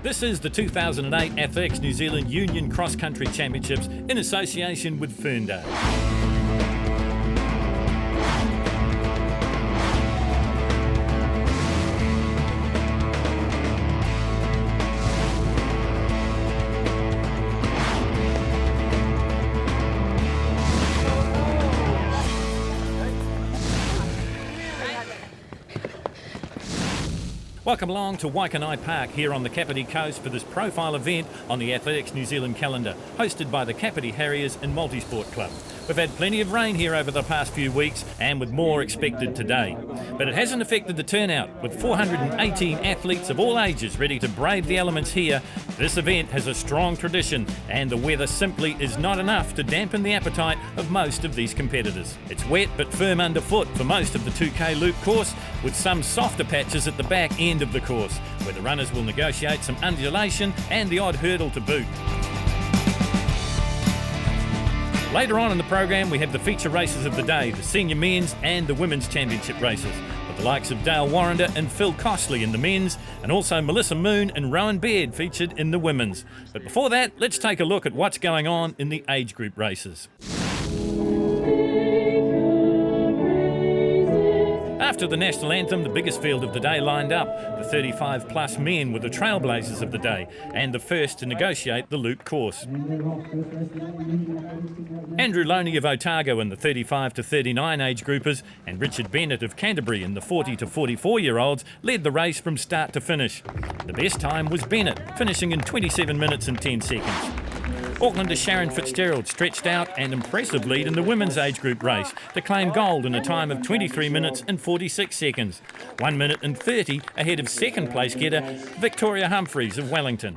This is the 2008 Athletics New Zealand Union Cross Country Championships in association with Ferndale. Welcome along to Waikanae Park here on the Kapiti coast for this profile event on the Athletics New Zealand calendar, hosted by the Kapiti Harriers and Multisport Club. We've had plenty of rain here over the past few weeks and with more expected today. But it hasn't affected the turnout. With 418 athletes of all ages ready to brave the elements here, this event has a strong tradition and the weather simply is not enough to dampen the appetite of most of these competitors. It's wet but firm underfoot for most of the 2K loop course, with some softer patches at the back end of the course, where the runners will negotiate some undulation and the odd hurdle to boot. Later on in the program we have the feature races of the day, the senior men's and the women's championship races, with the likes of Dale Warrender and Phil Costley in the men's, and also Melissa Moon and Rowan Baird featured in the women's. But before that, let's take a look at what's going on in the age group races. After the national anthem, the biggest field of the day lined up, the 35 plus men were the trailblazers of the day and the first to negotiate the loop course. Andrew Loney of Otago in the 35 to 39 age groupers and Richard Bennett of Canterbury in the 40 to 44 year olds led the race from start to finish. The best time was Bennett, finishing in 27 minutes and 10 seconds. Aucklander Sharon Fitzgerald stretched out an impressive lead in the women's age group race to claim gold in a time of 23 minutes and 46 seconds, 1 minute and 30 ahead of second place getter Victoria Humphreys of Wellington.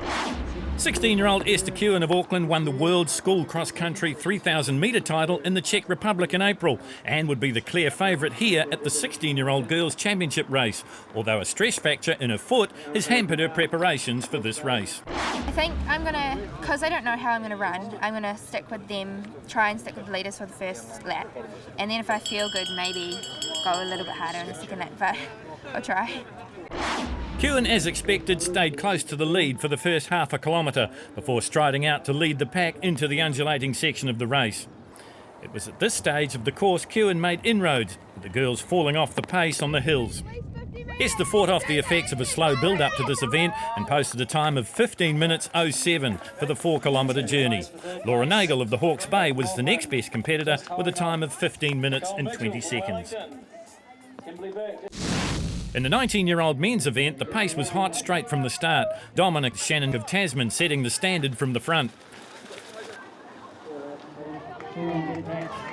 16-year-old Esther Kewen of Auckland won the World School Cross Country 3,000 metre title in the Czech Republic in April and would be the clear favourite here at the 16-year-old Girls' Championship race, although a stress fracture in her foot has hampered her preparations for this race. I think I'm going to, because I don't know how I'm going to run, I'm going to stick with them, try and stick with the leaders for the first lap, and then if I feel good, maybe go a little bit harder in the second lap, but I'll try. Kewen, as expected, stayed close to the lead for the first half a kilometre before striding out to lead the pack into the undulating section of the race. It was at this stage of the course Kewen made inroads, with the girls falling off the pace on the hills. Esther fought off the effects of a slow build-up to this event and posted a time of 15 minutes 07 for the 4 kilometre journey. Laura Nagel of the Hawke's Bay was the next best competitor with a time of 15 minutes and 20 seconds. In the 19-year-old men's event, the pace was hot straight from the start. Dominic Shannon of Tasman setting the standard from the front.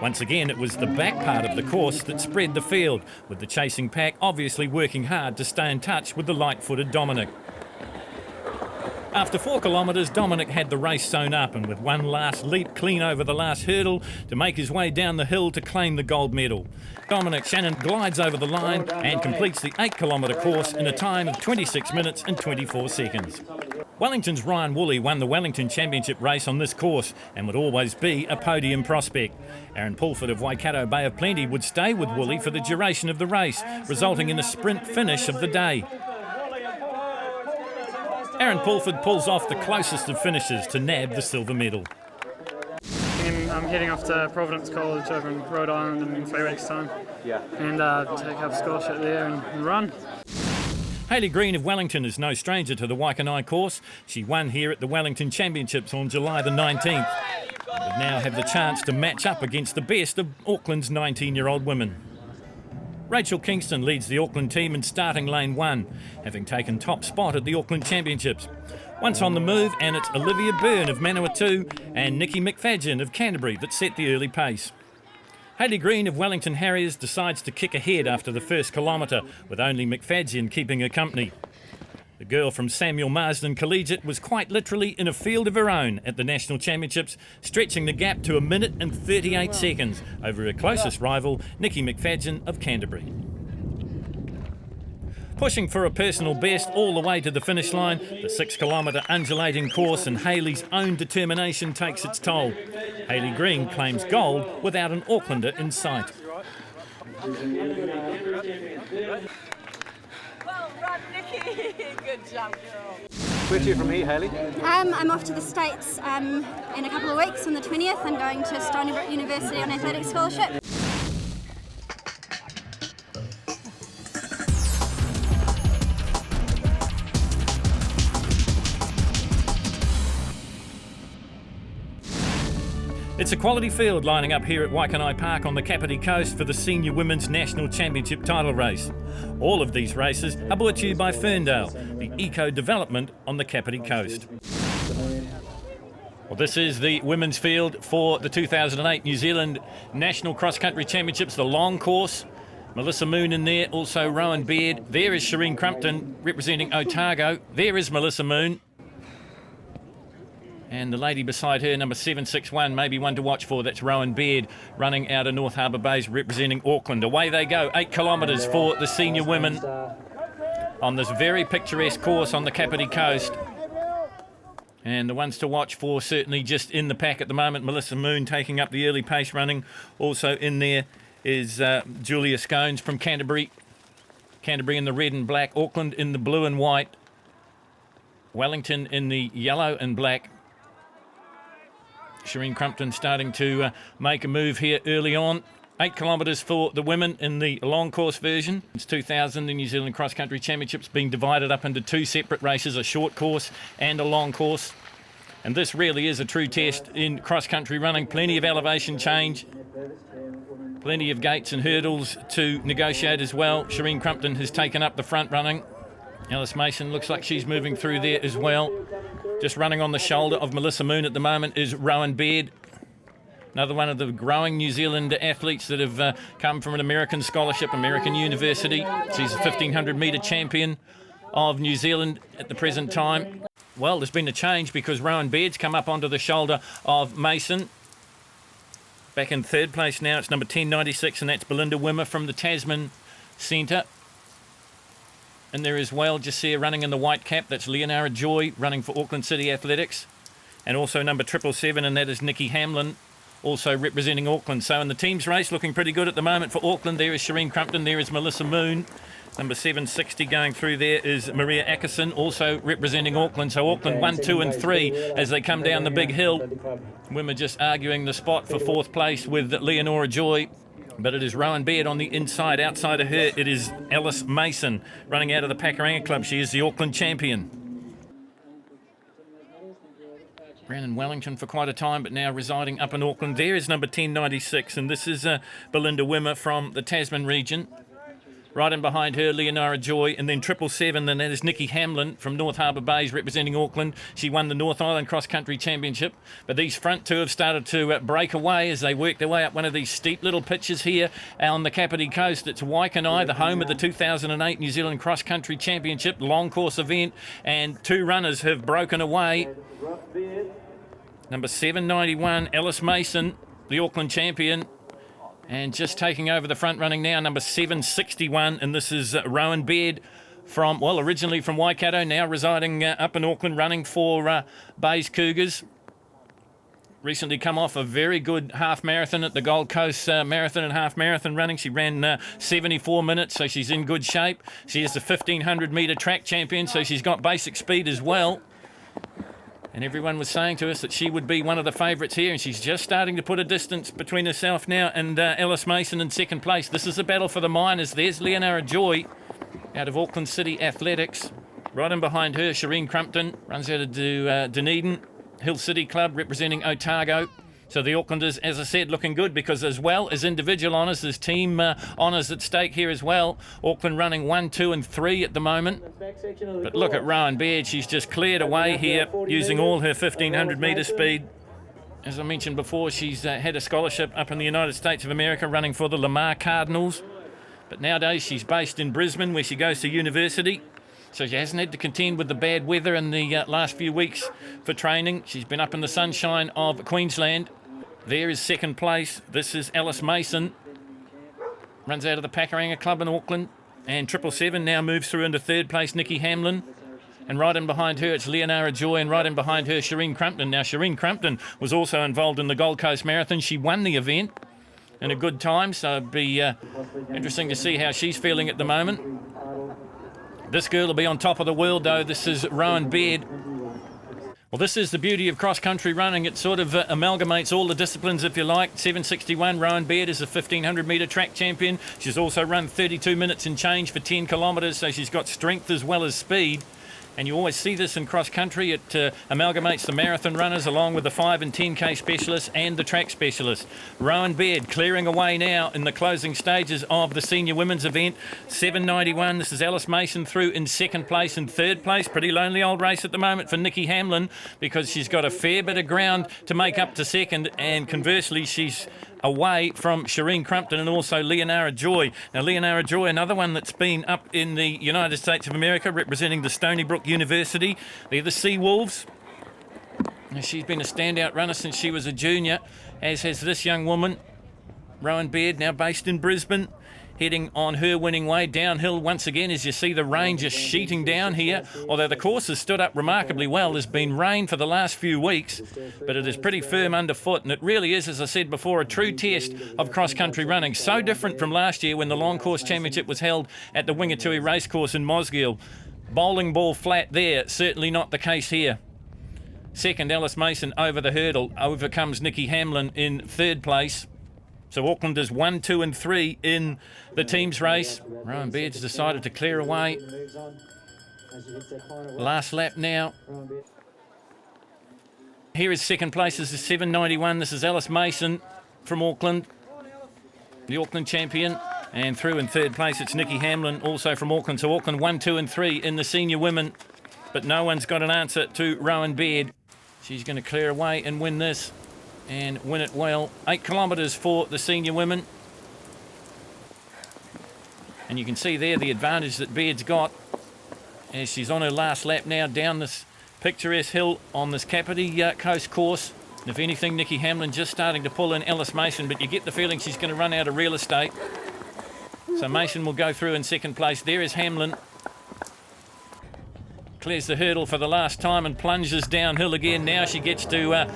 Once again, it was the back part of the course that spread the field, with the chasing pack obviously working hard to stay in touch with the light-footed Dominic. After 4 kilometres, Dominic had the race sewn up and with one last leap clean over the last hurdle to make his way down the hill to claim the gold medal. Dominic Shannon glides over the line and completes the 8 kilometre course in a time of 26 minutes and 24 seconds. Wellington's Ryan Woolley won the Wellington Championship race on this course and would always be a podium prospect. Aaron Pulford of Waikato Bay of Plenty would stay with Woolley for the duration of the race, resulting in a sprint finish of the day. Aaron Pulford pulls off the closest of finishes to nab the silver medal. I'm heading off to Providence College over in Rhode Island in 3 weeks' time. And take up a scholarship there and run. Hayley Green of Wellington is no stranger to the Waikanae course. She won here at the Wellington Championships on July the 19th. Would now have the chance to match up against the best of Auckland's 19-year-old women. Rachel Kingston leads the Auckland team in starting lane 1, having taken top spot at the Auckland Championships. Once on the move, and it's Olivia Byrne of Manawatu and Nikki McFadgen of Canterbury that set the early pace. Hayley Green of Wellington Harriers decides to kick ahead after the first kilometre, with only McFadgen keeping her company. The girl from Samuel Marsden Collegiate was quite literally in a field of her own at the National Championships, stretching the gap to 1 minute and 38 seconds over her closest rival, Nikki McFadgen of Canterbury. Pushing for a personal best all the way to the finish line, the 6 kilometre undulating course and Hayley's own determination takes its toll. Hayley Green claims gold without an Aucklander in sight. Well run, Nikki. Good job, girl. Where to from here, Hayley? I'm off to the States in a couple of weeks on the 20th. I'm going to Stony Brook University on athletic scholarship. It's a quality field lining up here at Waikanae Park on the Kapiti Coast for the Senior Women's National Championship title race. All of these races are brought to you by Ferndale, the eco-development on the Kapiti Coast. Well, this is the women's field for the 2008 New Zealand National Cross Country Championships, the long course. Melissa Moon in there, also Rowan Baird. There is Shireen Crumpton representing Otago. There is Melissa Moon. And the lady beside her, number 761, maybe one to watch for. That's Rowan Baird, running out of North Harbour Bays, representing Auckland. Away they go, 8 kilometres for the senior women on this very picturesque course on the Kapiti Coast. And the ones to watch for, certainly just in the pack at the moment, Melissa Moon taking up the early pace running. Also in there is Julia Scones from Canterbury. Canterbury in the red and black, Auckland in the blue and white, Wellington in the yellow and black. Shireen Crumpton starting to make a move here early on. 8 kilometres for the women in the long course version. It's 2000, the New Zealand Cross Country Championships being divided up into 2 separate races, a short course and a long course. And this really is a true test in cross country running. Plenty of elevation change, plenty of gates and hurdles to negotiate as well. Shireen Crumpton has taken up the front running. Alice Mason looks like she's moving through there as well. Just running on the shoulder of Melissa Moon at the moment is Rowan Baird, another one of the growing New Zealand athletes that have come from an American scholarship, American university. She's a 1500 metre champion of New Zealand at the present time. Well, there's been a change because Rowan Baird's come up onto the shoulder of Mason. Back in third place now, it's number 1096, and that's Belinda Wimmer from the Tasman Centre. And there as well, just see her running in the white cap, that's Leonara Joy running for Auckland City Athletics. And also number 777, and that is Nikki Hamlin, also representing Auckland. So in the team's race, looking pretty good at the moment for Auckland. There is Shireen Crumpton, there is Melissa Moon. Number 760 going through there is Maria Ackerson, also representing Auckland. So Auckland 1, 2 and 3 as they come down the big hill. Wimmer just arguing the spot for fourth place with Leonora Joy. But it is Rowan Baird on the inside. Outside of her, it is Alice Mason running out of the Pakuranga Club. She is the Auckland champion. Ran in Wellington for quite a time, but now residing up in Auckland. There is number 1096, and this is Belinda Wimmer from the Tasman region. Right in behind her, Leonara Joy, and then 777, and that is Nikki Hamlin from North Harbour Bays representing Auckland. She won the North Island Cross Country Championship, but these front two have started to break away as they work their way up one of these steep little pitches here on the Kapiti Coast. It's Waikanae, the home of the 2008 New Zealand Cross Country Championship, long course event, and 2 runners have broken away. Number 791, Alice Mason, the Auckland champion, and just taking over the front running now, number 761, and this is Rowan Baird from, well, originally from Waikato, now residing up in Auckland, running for Bays Cougars. Recently come off a very good half marathon at the Gold Coast Marathon and Half Marathon running. She ran 74 minutes, so she's in good shape. She is the 1500 metre track champion, so she's got basic speed as well. And everyone was saying to us that she would be one of the favourites here, and she's just starting to put a distance between herself now and Alice Mason in second place. This is a battle for the minors. There's Leonara Joy out of Auckland City Athletics. Right in behind her, Shireen Crumpton runs out of Dunedin Hill City Club representing Otago. So the Aucklanders, as I said, looking good because as well as individual honours, there's team honours at stake here as well. Auckland running 1, 2 and 3 at the moment. But look at Rowan Baird, she's just cleared away here using all her 1500 metre speed. As I mentioned before, she's had a scholarship up in the United States of America running for the Lamar Cardinals. But nowadays she's based in Brisbane where she goes to university. So she hasn't had to contend with the bad weather in the last few weeks for training. She's been up in the sunshine of Queensland. There is second place. This is Alice Mason. Runs out of the Pakuranga Club in Auckland. And 777 now moves through into third place, Nikki Hamlin. And right in behind her, it's Leonara Joy, and right in behind her, Shireen Crumpton. Now, Shireen Crumpton was also involved in the Gold Coast Marathon. She won the event in a good time, so it'd be interesting to see how she's feeling at the moment. This girl will be on top of the world, though. This is Rowan Baird. Well, this is the beauty of cross-country running. It sort of amalgamates all the disciplines, if you like. 7:61, Rowan Baird is a 1,500-metre track champion. She's also run 32 minutes and change for 10 kilometres, so she's got strength as well as speed. And you always see this in cross-country. It amalgamates the marathon runners along with the 5 and 10K specialists and the track specialists. Rowan Baird clearing away now in the closing stages of the senior women's event. 7:91, this is Alice Mason through in second place and third place. Pretty lonely old race at the moment for Nikki Hamlin because she's got a fair bit of ground to make up to second, and conversely she's away from Shireen Crumpton and also Leonara Joy. Now, Leonara Joy, another one that's been up in the United States of America representing the Stony Brook University. They're the Seawolves. Now, she's been a standout runner since she was a junior, as has this young woman, Rowan Baird, now based in Brisbane, heading on her winning way downhill once again. As you see, the rain just sheeting down here. Although the course has stood up remarkably well, there's been rain for the last few weeks, but it is pretty firm underfoot, and it really is, as I said before, a true test of cross-country running. So different from last year when the Long Course Championship was held at the Wingatui Racecourse in Mosgiel. Bowling ball flat there, certainly not the case here. Second, Alice Mason over the hurdle, overcomes Nikki Hamlin in third place. So Auckland is 1, 2 and 3 in the team's race. Rowan Baird's decided to clear away. Last lap now. Here is second place. This is 7:91. This is Alice Mason from Auckland, the Auckland champion. And through in third place, it's Nikki Hamlin, also from Auckland. So Auckland 1, 2 and 3 in the senior women. But no one's got an answer to Rowan Baird. She's going to clear away and win this, and win it well. 8 kilometres for the senior women. And you can see there the advantage that Baird's got as she's on her last lap now down this picturesque hill on this Kapiti Coast course. And if anything, Nikki Hamlin just starting to pull in Alice Mason, but you get the feeling she's going to run out of real estate. So Mason will go through in second place. There is Hamlin. Clears the hurdle for the last time and plunges downhill again. Now she gets to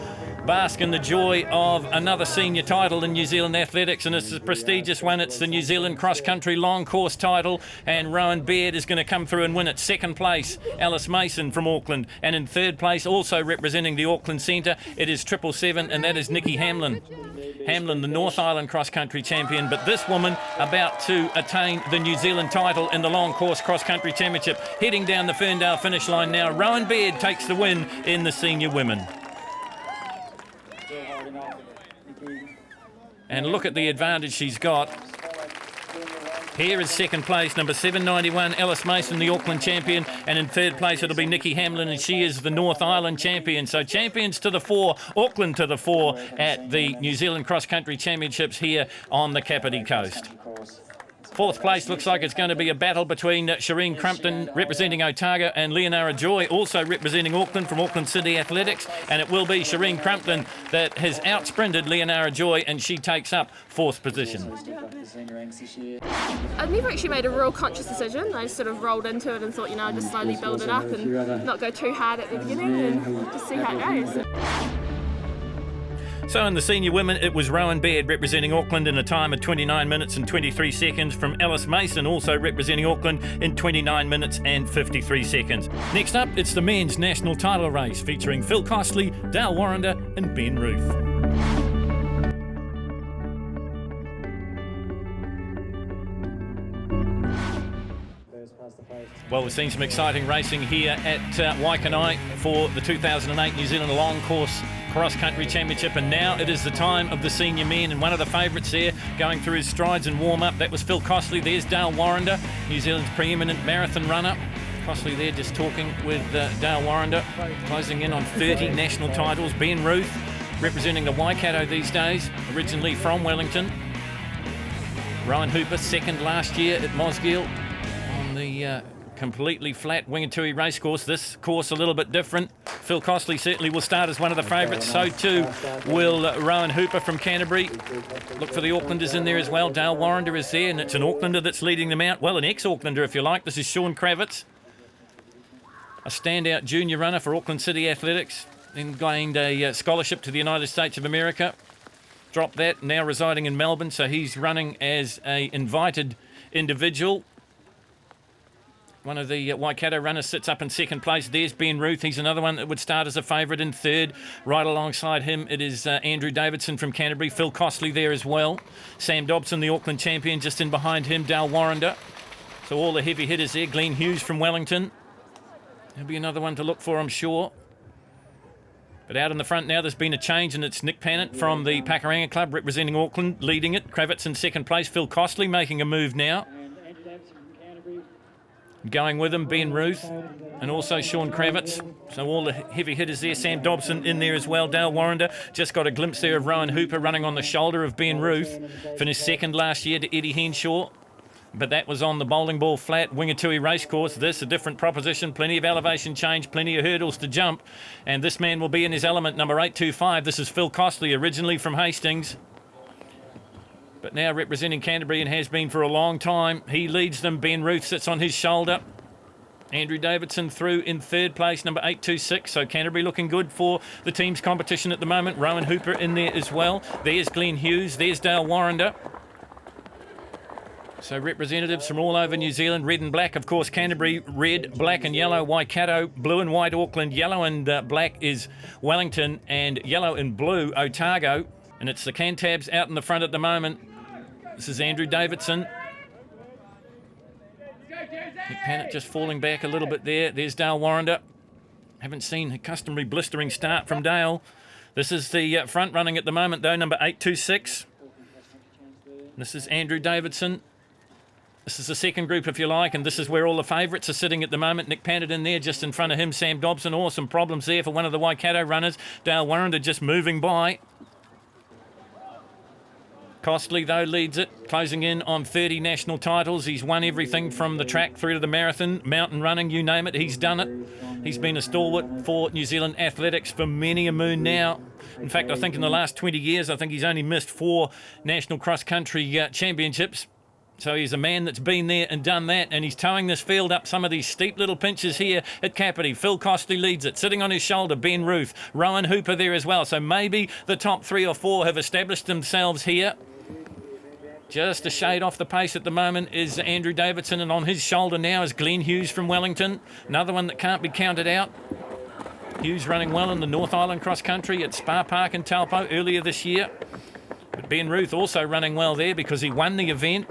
bask in the joy of another senior title in New Zealand athletics, and it's a prestigious one. It's the New Zealand cross-country long course title, and Rowan Baird is going to come through and win it. Second place, Alice Mason from Auckland, and in third place, also representing the Auckland Centre, it is 777, and that is Nikki Hamlin. Hamlin, the North Island cross-country champion, but this woman about to attain the New Zealand title in the long course cross-country championship. Heading down the Ferndale finish line now, Rowan Baird takes the win in the senior women. And look at the advantage she's got. Here is second place, number 791, Alice Mason, the Auckland champion. And in third place, it'll be Nikki Hamlin, and she is the North Island champion. So champions to the fore, Auckland to the fore at the New Zealand Cross Country Championships here on the Kapiti Coast. Fourth place looks like it's going to be a battle between Shireen Crumpton representing Otago and Leonara Joy also representing Auckland from Auckland City Athletics, and it will be Shireen Crumpton that has outsprinted Leonara Joy, and she takes up fourth position. I've never actually made a real conscious decision. I just sort of rolled into it and thought, I'd just slowly build it up and not go too hard at the beginning and just see how it goes. So in the senior women, it was Rowan Baird representing Auckland in a time of 29 minutes and 23 seconds from Alice Mason, also representing Auckland in 29 minutes and 53 seconds. Next up, it's the men's national title race featuring Phil Costley, Dale Warrender and Ben Ruth. Well, we've seen some exciting racing here at Waikanae for the 2008 New Zealand Long Course Cross Country Championship, and now it is the time of the senior men, and one of the favourites there going through his strides and warm-up, that was Phil Costley. There's Dale Warrender, New Zealand's preeminent marathon runner. Costley there just talking with Dale Warrender, closing in on 30 national titles. Ben Ruth representing the Waikato these days, originally from Wellington. Ryan Hooper, second last year at Mosgiel on the completely flat Wingatui racecourse. This course a little bit different. Phil Costley certainly will start as one of the favourites. So too will Rowan Hooper from Canterbury. Look for the Aucklanders in there as well. Dale Warrender is there, and it's an Aucklander that's leading them out. Well, an ex-Aucklander if you like. This is Sean Kravitz, a standout junior runner for Auckland City Athletics. Then gained a scholarship to the United States of America. Dropped that, now residing in Melbourne, so he's running as a invited individual. One of the Waikato runners sits up in second place. There's Ben Ruth. He's another one that would start as a favourite in third. Right alongside him, it is Andrew Davidson from Canterbury. Phil Costley there as well. Sam Dobson, the Auckland champion, just in behind him. Dale Warrender. So all the heavy hitters there. Glenn Hughes from Wellington. There'll be another one to look for, I'm sure. But out in the front now, there's been a change, and it's Nick Pannett from the Pakuranga Club representing Auckland, leading it. Kravitz in second place. Phil Costley making a move now. Going with him, Ben Ruth and also Sean Kravitz. So all the heavy hitters there. Sam Dobson in there as well. Dale Warrender just got a glimpse there of Rowan Hooper running on the shoulder of Ben Ruth. Finished second last year to Eddie Henshaw. But that was on the bowling ball flat, Wingatui racecourse. This, a different proposition, plenty of elevation change, plenty of hurdles to jump. And this man will be in his element, number 825. This is Phil Costley, originally from Hastings, but now representing Canterbury and has been for a long time. He leads them. Ben Ruth sits on his shoulder. Andrew Davidson through in third place, number 826. So Canterbury looking good for the team's competition at the moment. Rowan Hooper in there as well. There's Glenn Hughes. There's Dale Warrender. So representatives from all over New Zealand. Red and black, of course, Canterbury. Red, black and yellow, Waikato. Blue and white, Auckland. Yellow and black is Wellington. And yellow and blue, Otago. And it's the Cantabs out in the front at the moment. This is Andrew Davidson. Nick Pannett just falling back a little bit there. There's Dale Warrender. Haven't seen a customary blistering start from Dale. This is the front running at the moment, though, number 826. This is Andrew Davidson. This is the second group, if you like, and this is where all the favourites are sitting at the moment. Nick Pannett in there, just in front of him. Sam Dobson, awesome problems there for one of the Waikato runners. Dale Warrender just moving by. Costley, though, leads it, closing in on 30 national titles. He's won everything from the track through to the marathon, mountain running, you name it, he's done it. He's been a stalwart for New Zealand athletics for many a moon now. In fact, I think in the last 20 years, I think he's only missed 4 national cross-country championships. So he's a man that's been there and done that, and he's towing this field up some of these steep little pinches here at Kapiti. Phil Costley leads it, sitting on his shoulder, Ben Ruth, Rowan Hooper there as well. So maybe the top 3 or 4 have established themselves here. Just a shade off the pace at the moment is Andrew Davidson, and on his shoulder now is Glenn Hughes from Wellington. Another one that can't be counted out. Hughes running well in the North Island cross country at Spa Park in Taupo earlier this year. But Ben Ruth also running well there because he won the event.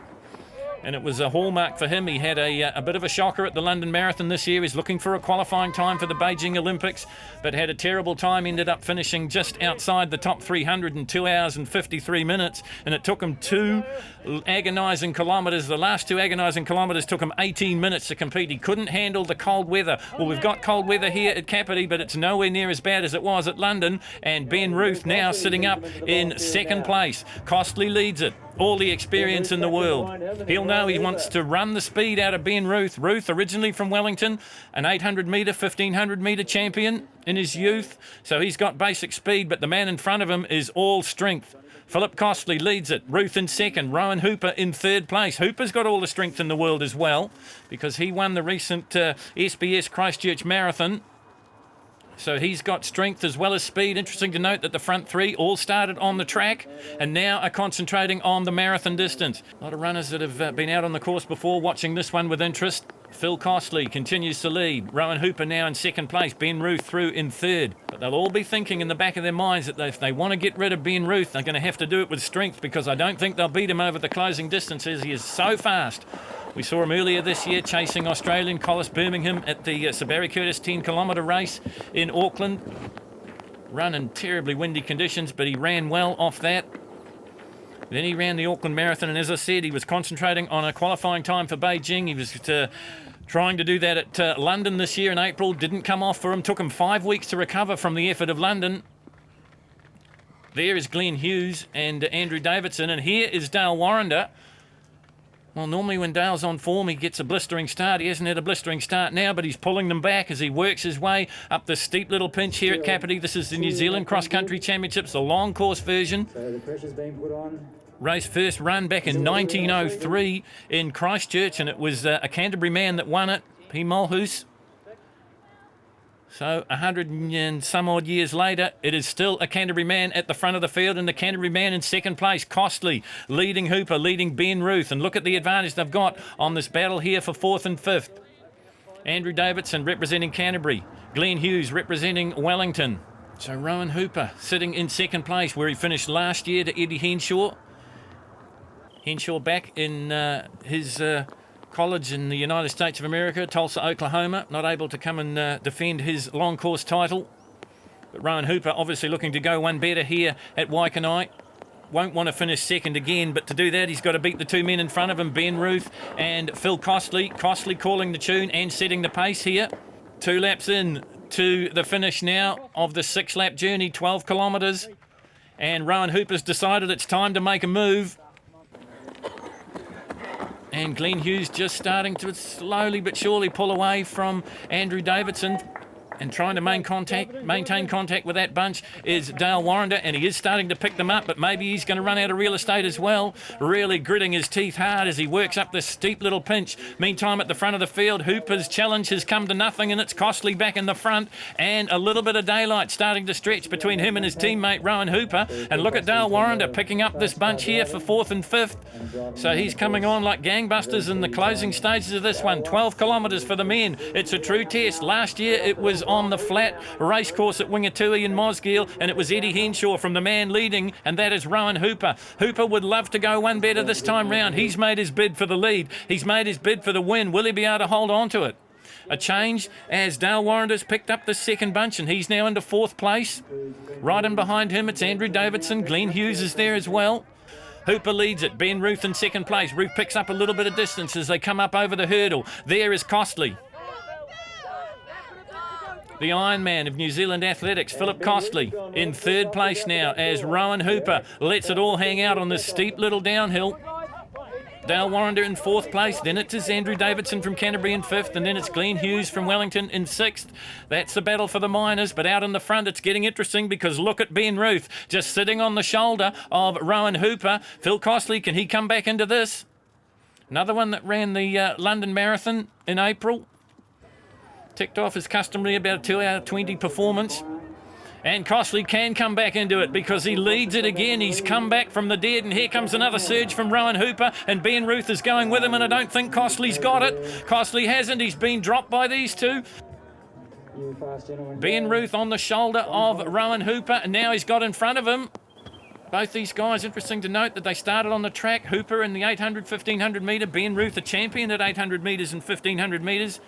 And it was a hallmark for him. He had a bit of a shocker at the London Marathon this year. He's looking for a qualifying time for the Beijing Olympics, but had a terrible time, ended up finishing just outside the top 300 in 2 hours and 53 minutes. And it took him 2 agonising kilometres. The last 2 agonising kilometres took him 18 minutes to compete. He couldn't handle the cold weather. Well, we've got cold weather here at Kapiti, but it's nowhere near as bad as it was at London. And Ben Ruth now sitting up in second place. Costley leads it. All the experience in the world. He'll know he wants to run the speed out of Ben Ruth. Ruth, originally from Wellington, an 800 metre, 1500 metre champion in his youth. So he's got basic speed, but the man in front of him is all strength. Philip Costley leads it. Ruth in second. Rowan Hooper in third place. Hooper's got all the strength in the world as well because he won the recent SBS Christchurch Marathon. So he's got strength as well as speed. Interesting to note that the front 3 all started on the track and now are concentrating on the marathon distance. A lot of runners that have been out on the course before watching this one with interest. Phil Costley continues to lead. Rowan Hooper now in second place. Ben Ruth through in third. But they'll all be thinking in the back of their minds that if they want to get rid of Ben Ruth, they're going to have to do it with strength because I don't think they'll beat him over the closing distances. He is so fast. We saw him earlier this year chasing Australian Collis Birmingham at the Sir Barry Curtis 10-kilometre race in Auckland. Run in terribly windy conditions, but he ran well off that. Then he ran the Auckland Marathon, and as I said, he was concentrating on a qualifying time for Beijing. He was trying to do that at London this year in April. Didn't come off for him. Took him 5 weeks to recover from the effort of London. There is Glenn Hughes and Andrew Davidson, and here is Dale Warrender. Well, normally when Dale's on form, he gets a blistering start. He hasn't had a blistering start now, but he's pulling them back as he works his way up this steep little pinch here at Kapiti. This is the New Zealand Cross Country Championships, the long course version. So the pressure's being put on. Race first run back in 1903 in Christchurch, and it was a Canterbury man that won it, P. Mulhouse. So 100 and some odd years later, it is still a Canterbury man at the front of the field, and the Canterbury man in second place. Costley leading Hooper, leading Ben Ruth. And look at the advantage they've got on this battle here for 4th and 5th. Andrew Davidson representing Canterbury. Glenn Hughes representing Wellington. So Rowan Hooper sitting in second place where he finished last year to Eddie Henshaw. Henshaw back in his college in the United States of America, Tulsa, Oklahoma, not able to come and defend his long course title. But Rowan Hooper obviously looking to go one better here at Waikanae. Won't want to finish second again, but to do that he's got to beat the two men in front of him, Ben Ruth and Phil Costley. Costley calling the tune and setting the pace here. 2 laps in to the finish now of the 6-lap journey, 12 kilometres. And Rowan Hooper's decided it's time to make a move. And Glenn Hughes just starting to slowly but surely pull away from Andrew Davidson. And trying to maintain contact with that bunch is Dale Warrender, and he is starting to pick them up, but maybe he's going to run out of real estate as well. Really gritting his teeth hard as he works up this steep little pinch. Meantime, at the front of the field, Hooper's challenge has come to nothing, and it's Costley back in the front, and a little bit of daylight starting to stretch between him and his teammate Rowan Hooper. And look at Dale Warrender picking up this bunch here for 4th and 5th. So he's coming on like gangbusters in the closing stages of this one. 12 kilometres for the men. It's a true test. Last year it was on the flat racecourse at Wingatui in Mosgiel, and it was Eddie Henshaw from the man leading, and that is Rowan Hooper. Hooper would love to go one better this time round. He's made his bid for the lead. He's made his bid for the win. Will he be able to hold on to it? A change as Dale Warrender's picked up the second bunch, and he's now into 4th place. Right in behind him, it's Andrew Davidson. Glenn Hughes is there as well. Hooper leads it. Ben Ruth in second place. Ruth picks up a little bit of distance as they come up over the hurdle. There is Costley. The Ironman of New Zealand Athletics, Philip Costley, in 3rd place now as Rowan Hooper lets it all hang out on this steep little downhill. Dale Warrender in 4th place, then it's Andrew Davidson from Canterbury in 5th, and then it's Glenn Hughes from Wellington in 6th. That's the battle for the minors, but out in the front it's getting interesting because look at Ben Ruth just sitting on the shoulder of Rowan Hooper. Phil Costley, can he come back into this? Another one that ran the London Marathon in April. Ticked off as customary, about a 2 hour 20 performance. And Costley can come back into it because he leads it again. He's come back from the dead, and here comes another surge from Rowan Hooper, and Ben Ruth is going with him, and I don't think Costley's got it. Costley hasn't. He's been dropped by these two. Ben Ruth on the shoulder of Rowan Hooper, and now he's got in front of him. Both these guys, interesting to note that they started on the track. Hooper in the 800, 1500 metre. Ben Ruth, a champion at 800 metres and 1500 metres.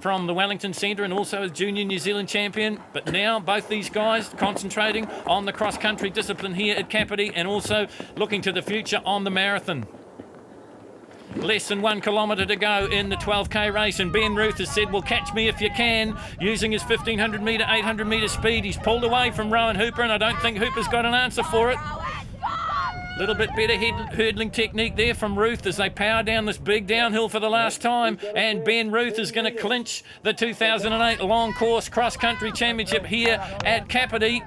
From the Wellington Centre, and also a junior New Zealand champion. But now both these guys concentrating on the cross-country discipline here at Kapiti, and also looking to the future on the marathon. Less than 1 kilometre to go in the 12k race, and Ben Ruth has said, well, catch me if you can, using his 1500 metre, 800 metre speed. He's pulled away from Rowan Hooper, and I don't think Hooper's got an answer for it. Little bit better hurdling technique there from Ruth as they power down this big downhill for the last time, and Ben Ruth is going to clinch the 2008 Long Course Cross Country Championship here at Kapiti.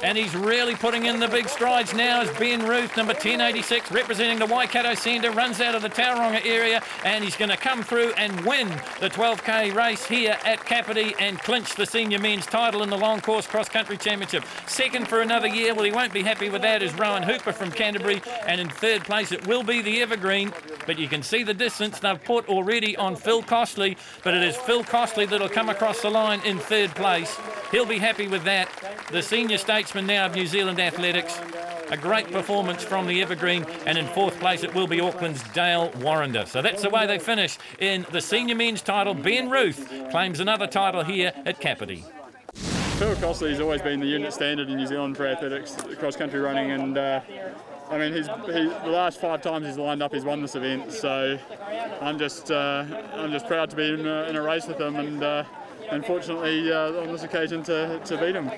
And he's really putting in the big strides now as Ben Ruth, number 1086, representing the Waikato Centre, runs out of the Tauranga area, and he's going to come through and win the 12k race here at Kapiti and clinch the senior men's title in the Long Course Cross Country Championship. Second for another year, well, he won't be happy with that, is Rowan Hooper from Canterbury, and in 3rd place it will be the Evergreen, but you can see the distance they've put already on Phil Costley, but it is Phil Costley that'll come across the line in 3rd place. He'll be happy with that. The senior statesman now of New Zealand Athletics. A great performance from the Evergreen, and in 4th place it will be Auckland's Dale Warrender. So that's the way they finish in the senior men's title. Ben Ruth claims another title here at Kapiti. Phil Costley's always been the unit standard in New Zealand for athletics, cross-country running, and I mean, the last 5 times he's lined up, he's won this event. So I'm just proud to be in a race with him, and unfortunately on this occasion to beat him.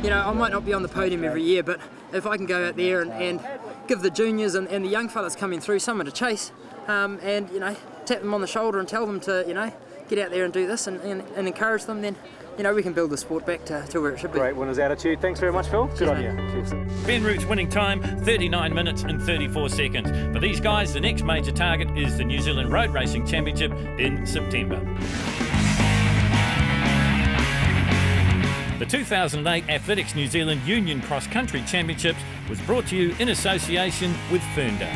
You know, I might not be on the podium every year, but if I can go out there and give the juniors and the young fellas coming through someone to chase, and you know, tap them on the shoulder and tell them to, you know, get out there and do this and encourage them, then, you know, we can build the sport back to where it should be. Great winner's attitude. Thanks very much, Phil. Good on you. Cheers. Ben Ruth's winning time, 39 minutes and 34 seconds. For these guys, the next major target is the New Zealand Road Racing Championship in September. The 2008 Athletics New Zealand Union Cross Country Championships was brought to you in association with Fernda.